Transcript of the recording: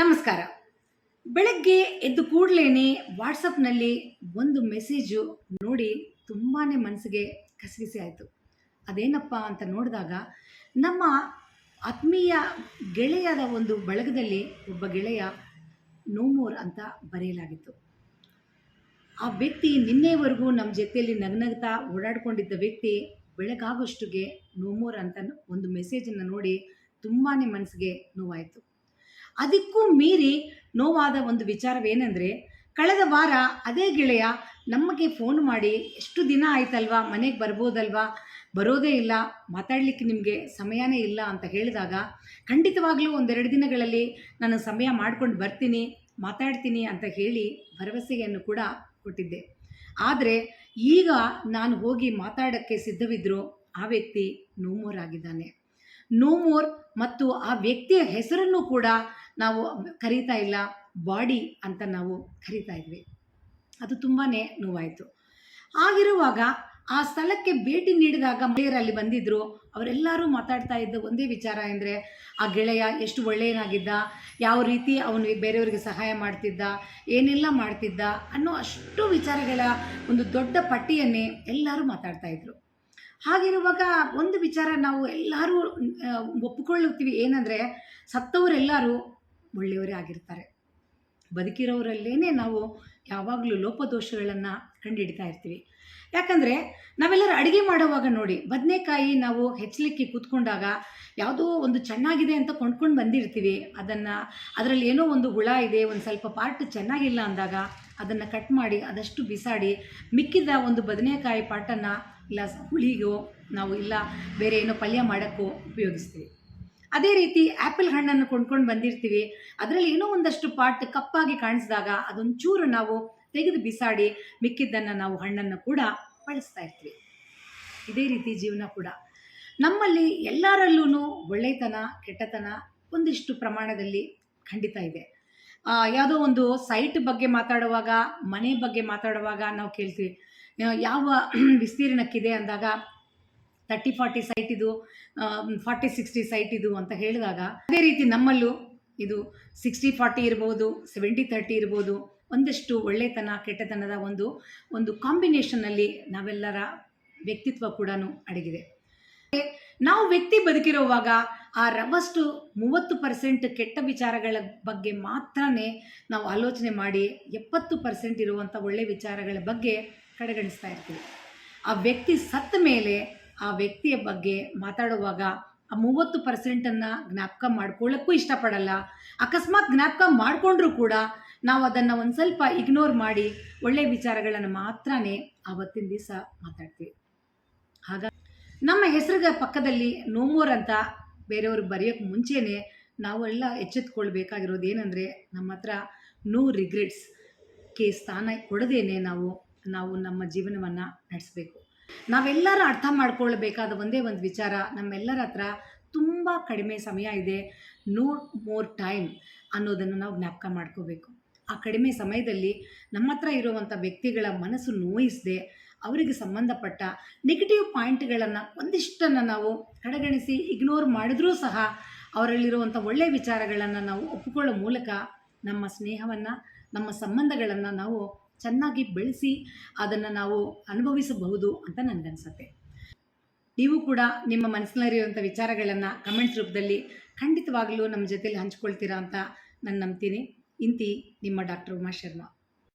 ನಮಸ್ಕಾರ. ಬೆಳಗ್ಗೆ ಎದ್ದು ಕೂಡಲೇ ವಾಟ್ಸಪ್ನಲ್ಲಿ ಒಂದು ಮೆಸೇಜು ನೋಡಿ ತುಂಬಾ ಮನಸ್ಸಿಗೆ ಕಸಿವಿಸಿ ಆಯಿತು. ಅದೇನಪ್ಪ ಅಂತ ನೋಡಿದಾಗ ನಮ್ಮ ಆತ್ಮೀಯ ಗೆಳೆಯದ ಒಂದು ಬಳಗದಲ್ಲಿ ಒಬ್ಬ ಗೆಳೆಯ ನೋ ಮೋರ್ ಅಂತ ಬರೆಯಲಾಗಿತ್ತು. ಆ ವ್ಯಕ್ತಿ ನಿನ್ನೆವರೆಗೂ ನಮ್ಮ ಜೊತೆಯಲ್ಲಿ ನಗನಗ್ತಾ ಓಡಾಡ್ಕೊಂಡಿದ್ದ ವ್ಯಕ್ತಿ ಬೆಳಗಾಗೋಷ್ಟಿಗೆ ನೋ ಮೋರ್ ಅಂತ ಒಂದು ಮೆಸೇಜನ್ನು ನೋಡಿ ತುಂಬಾ ಮನಸ್ಸಿಗೆ ನೋವಾಯಿತು. ಅದಕ್ಕೂ ಮೀರಿ ನೋವಾದ ಒಂದು ವಿಚಾರವೇನೆಂದರೆ, ಕಳೆದ ವಾರ ಅದೇ ಗೆಳೆಯ ನಮಗೆ ಫೋನ್ ಮಾಡಿ ಎಷ್ಟು ದಿನ ಆಯ್ತಲ್ವಾ, ಮನೆಗೆ ಬರ್ಬೋದಲ್ವಾ, ಬರೋದೇ ಇಲ್ಲ, ಮಾತಾಡಲಿಕ್ಕೆ ನಿಮಗೆ ಸಮಯನೇ ಇಲ್ಲ ಅಂತ ಹೇಳಿದಾಗ ಖಂಡಿತವಾಗ್ಲೂ ಒಂದೆರಡು ದಿನಗಳಲ್ಲಿ ನಾನು ಸಮಯ ಮಾಡ್ಕೊಂಡು ಬರ್ತೀನಿ, ಮಾತಾಡ್ತೀನಿ ಅಂತ ಹೇಳಿ ಭರವಸೆಯನ್ನು ಕೂಡ ಕೊಟ್ಟಿದ್ದೆ. ಆದರೆ ಈಗ ನಾನು ಹೋಗಿ ಮಾತಾಡೋಕ್ಕೆ ಸಿದ್ಧವಿದ್ದರೂ ಆ ವ್ಯಕ್ತಿ ನೋ ಮೋರ್ ಆಗಿದ್ದಾನೆ. ನೋ ಮೋರ್ ಮತ್ತು ಆ ವ್ಯಕ್ತಿಯ ಹೆಸರನ್ನು ಕೂಡ ನಾವು ಕರೀತಾ ಇಲ್ಲ, ಬಾಡಿ ಅಂತ ನಾವು ಕರೀತಾ ಇದ್ವಿ. ಅದು ತುಂಬಾ ನೋವಾಯಿತು. ಆಗಿರುವಾಗ ಆ ಸ್ಥಳಕ್ಕೆ ಭೇಟಿ ನೀಡಿದಾಗ ಅಲ್ಲಿ ಬಂದಿದ್ದರು. ಅವರೆಲ್ಲರೂ ಮಾತಾಡ್ತಾ ಇದ್ದ ಒಂದೇ ವಿಚಾರ ಅಂದರೆ, ಆ ಗೆಳೆಯ ಎಷ್ಟು ಒಳ್ಳೆಯನಾಗಿದ್ದ, ಯಾವ ರೀತಿ ಅವನು ಬೇರೆಯವರಿಗೆ ಸಹಾಯ ಮಾಡ್ತಿದ್ದ, ಏನೆಲ್ಲ ಮಾಡ್ತಿದ್ದ ಅನ್ನೋ ಅಷ್ಟು ವಿಚಾರಗಳ ಒಂದು ದೊಡ್ಡ ಪಟ್ಟಿಯನ್ನೇ ಎಲ್ಲರೂ ಮಾತಾಡ್ತಾಯಿದ್ರು. ಹಾಗಿರುವಾಗ ಒಂದು ವಿಚಾರ ನಾವು ಎಲ್ಲರೂ ಒಪ್ಪಿಕೊಳ್ಳುತ್ತೀವಿ, ಏನಂದರೆ ಸತ್ತವರೆಲ್ಲರೂ ಒಳ್ಳೆಯವರೇ ಆಗಿರ್ತಾರೆ. ಬದುಕಿರೋರಲ್ಲೇ ನಾವು ಯಾವಾಗಲೂ ಲೋಪದೋಷಗಳನ್ನು ಕಂಡುಹಿಡಿತಾ ಇರ್ತೀವಿ. ಯಾಕಂದರೆ ನಾವೆಲ್ಲರೂ ಅಡುಗೆ ಮಾಡುವಾಗ ನೋಡಿ, ಬದನೆಕಾಯಿ ನಾವು ಹೆಚ್ಚಲಿಕ್ಕೆ ಕೂತ್ಕೊಂಡಾಗ ಯಾವುದೋ ಒಂದು ಚೆನ್ನಾಗಿದೆ ಅಂತ ಕೊಂಡ್ಕೊಂಡು ಬಂದಿರ್ತೀವಿ. ಅದರಲ್ಲಿ ಏನೋ ಒಂದು ಹುಳ ಇದೆ, ಒಂದು ಸ್ವಲ್ಪ ಪಾರ್ಟ್ ಚೆನ್ನಾಗಿಲ್ಲ ಅಂದಾಗ ಅದನ್ನು ಕಟ್ ಮಾಡಿ ಅದಷ್ಟು ಬಿಸಾಡಿ ಮಿಕ್ಕಿದ ಒಂದು ಬದನೆಕಾಯಿ ಪಾರ್ಟನ್ನು ಇಲ್ಲ ಹುಳಿಗೋ ನಾವು ಇಲ್ಲ ಬೇರೆ ಏನೋ ಪಲ್ಯ ಮಾಡೋಕ್ಕೂ ಉಪಯೋಗಿಸ್ತೀವಿ. ಅದೇ ರೀತಿ ಆ್ಯಪಲ್ ಹಣ್ಣನ್ನು ಕೊಂಡ್ಕೊಂಡು ಬಂದಿರ್ತೀವಿ. ಅದರಲ್ಲಿ ಏನೋ ಒಂದಷ್ಟು ಪಾರ್ಟ್ ಕಪ್ಪಾಗಿ ಕಾಣಿಸಿದಾಗ ಅದೊಂಚೂರು ನಾವು ತೆಗೆದು ಬಿಸಾಡಿ ಮಿಕ್ಕಿದ್ದನ್ನು ನಾವು ಹಣ್ಣನ್ನು ಕೂಡ ಬಳಸ್ತಾ ಇರ್ತೀವಿ. ಇದೇ ರೀತಿ ಜೀವನ ಕೂಡ ನಮ್ಮಲ್ಲಿ ಎಲ್ಲರಲ್ಲೂ ಒಳ್ಳೆತನ ಕೆಟ್ಟತನ ಒಂದಿಷ್ಟು ಪ್ರಮಾಣದಲ್ಲಿ ಖಂಡಿತ ಇದೆ. ಯಾವುದೋ ಒಂದು ಸೈಟ್ ಬಗ್ಗೆ ಮಾತಾಡುವಾಗ, ಮನೆ ಬಗ್ಗೆ ಮಾತಾಡುವಾಗ ನಾವು ಕೇಳ್ತೀವಿ, ಯಾವ ವಿಸ್ತೀರ್ಣಕ್ಕಿದೆ ಅಂದಾಗ 30-40 ಸೈಟ್ ಇದು, 40-60 ಸೈಟ್ ಇದು ಅಂತ ಹೇಳಿದಾಗ, ಅದೇ ರೀತಿ ನಮ್ಮಲ್ಲೂ ಇದು 60-40 ಇರ್ಬೋದು, 70-30 ಇರ್ಬೋದು. ಒಂದಷ್ಟು ಒಳ್ಳೆತನ ಕೆಟ್ಟತನದ ಒಂದು ಕಾಂಬಿನೇಷನ್ನಲ್ಲಿ ನಾವೆಲ್ಲರ ವ್ಯಕ್ತಿತ್ವ ಕೂಡ ಅಡಗಿದೆ. ನಾವು ವ್ಯಕ್ತಿ ಬದುಕಿರುವಾಗ ಆ ರವಷ್ಟು 30% ಕೆಟ್ಟ ವಿಚಾರಗಳ ಬಗ್ಗೆ ಮಾತ್ರನೇ ನಾವು ಆಲೋಚನೆ ಮಾಡಿ 70% ಇರುವಂಥ ಒಳ್ಳೆಯ ವಿಚಾರಗಳ ಬಗ್ಗೆ ಕಡೆಗಣಿಸ್ತಾ ಇರ್ತೀವಿ. ಆ ವ್ಯಕ್ತಿ ಸತ್ತ ಮೇಲೆ ಆ ವ್ಯಕ್ತಿಯ ಬಗ್ಗೆ ಮಾತಾಡುವಾಗ ಆ 30%ಅನ್ನು ಜ್ಞಾಪಕ ಮಾಡ್ಕೊಳ್ಳೋಕ್ಕೂ ಇಷ್ಟಪಡಲ್ಲ. ಅಕಸ್ಮಾತ್ ಜ್ಞಾಪಕ ಮಾಡಿಕೊಂಡ್ರೂ ಕೂಡ ನಾವು ಅದನ್ನು ಒಂದು ಸ್ವಲ್ಪ ಇಗ್ನೋರ್ ಮಾಡಿ ಒಳ್ಳೆಯ ವಿಚಾರಗಳನ್ನು ಮಾತ್ರನೇ ಆವತ್ತಿನ ದಿವಸ ಮಾತಾಡ್ತೀವಿ. ಹಾಗಾಗಿ ನಮ್ಮ ಹೆಸರಿಗೆ ಪಕ್ಕದಲ್ಲಿ ನೋ ಮೋರ್ ಅಂತ ಬೇರೆಯವ್ರಿಗೆ ಬರೆಯೋಕ್ಕೆ ಮುಂಚೆನೇ ನಾವೆಲ್ಲ ಎಚ್ಚೆತ್ಕೊಳ್ಬೇಕಾಗಿರೋದು ಏನಂದರೆ, ನಮ್ಮ ಹತ್ರ ನೋ ರಿಗ್ರೆಟ್ಸ್ಗೆ ಸ್ಥಾನ ಕೊಡದೇನೆ ನಾವು ನಮ್ಮ ಜೀವನವನ್ನು ನಡೆಸಬೇಕು. ನಾವೆಲ್ಲರೂ ಅರ್ಥ ಮಾಡ್ಕೊಳ್ಬೇಕಾದ ಒಂದೇ ಒಂದು ವಿಚಾರ, ನಮ್ಮೆಲ್ಲರ ಹತ್ರ ತುಂಬ ಕಡಿಮೆ ಸಮಯ ಇದೆ, ನೋ ಮೋರ್ ಟೈಮ್ ಅನ್ನೋದನ್ನು ನಾವು ಜ್ಞಾಪಕ ಮಾಡ್ಕೋಬೇಕು. ಆ ಕಡಿಮೆ ಸಮಯದಲ್ಲಿ ನಮ್ಮ ಹತ್ರ ಇರುವಂಥ ವ್ಯಕ್ತಿಗಳ ಮನಸ್ಸು ನೋಯಿಸದೆ ಅವರಿಗೆ ಸಂಬಂಧಪಟ್ಟ ನೆಗೆಟಿವ್ ಪಾಯಿಂಟ್ಗಳನ್ನು ಒಂದಿಷ್ಟನ್ನು ನಾವು ಕಡೆಗಣಿಸಿ ಇಗ್ನೋರ್ ಮಾಡಿದ್ರೂ ಸಹ ಅವರಲ್ಲಿರುವಂಥ ಒಳ್ಳೆಯ ವಿಚಾರಗಳನ್ನು ನಾವು ಒಪ್ಪಿಕೊಳ್ಳೋ ಮೂಲಕ ನಮ್ಮ ಸ್ನೇಹವನ್ನು, ನಮ್ಮ ಸಂಬಂಧಗಳನ್ನು ನಾವು ಚೆನ್ನಾಗಿ ಬೆಳೆಸಿ ಅದನ್ನು ನಾವು ಅನುಭವಿಸಬಹುದು ಅಂತ ನನಗನ್ಸುತ್ತೆ. ನೀವು ಕೂಡ ನಿಮ್ಮ ಮನಸ್ಸಿನಲ್ಲಿರುವಂಥ ವಿಚಾರಗಳನ್ನು ಕಮೆಂಟ್ಸ್ ರೂಪದಲ್ಲಿ ಖಂಡಿತವಾಗಲೂ ನಮ್ಮ ಜೊತೆಲಿ ಹಂಚ್ಕೊಳ್ತೀರಾ ಅಂತ ನಾನು ನಂಬ್ತೀನಿ. ಇಂತಿ ನಿಮ್ಮ ಡಾಕ್ಟರ್ ಉಮಾ ಶರ್ಮಾ.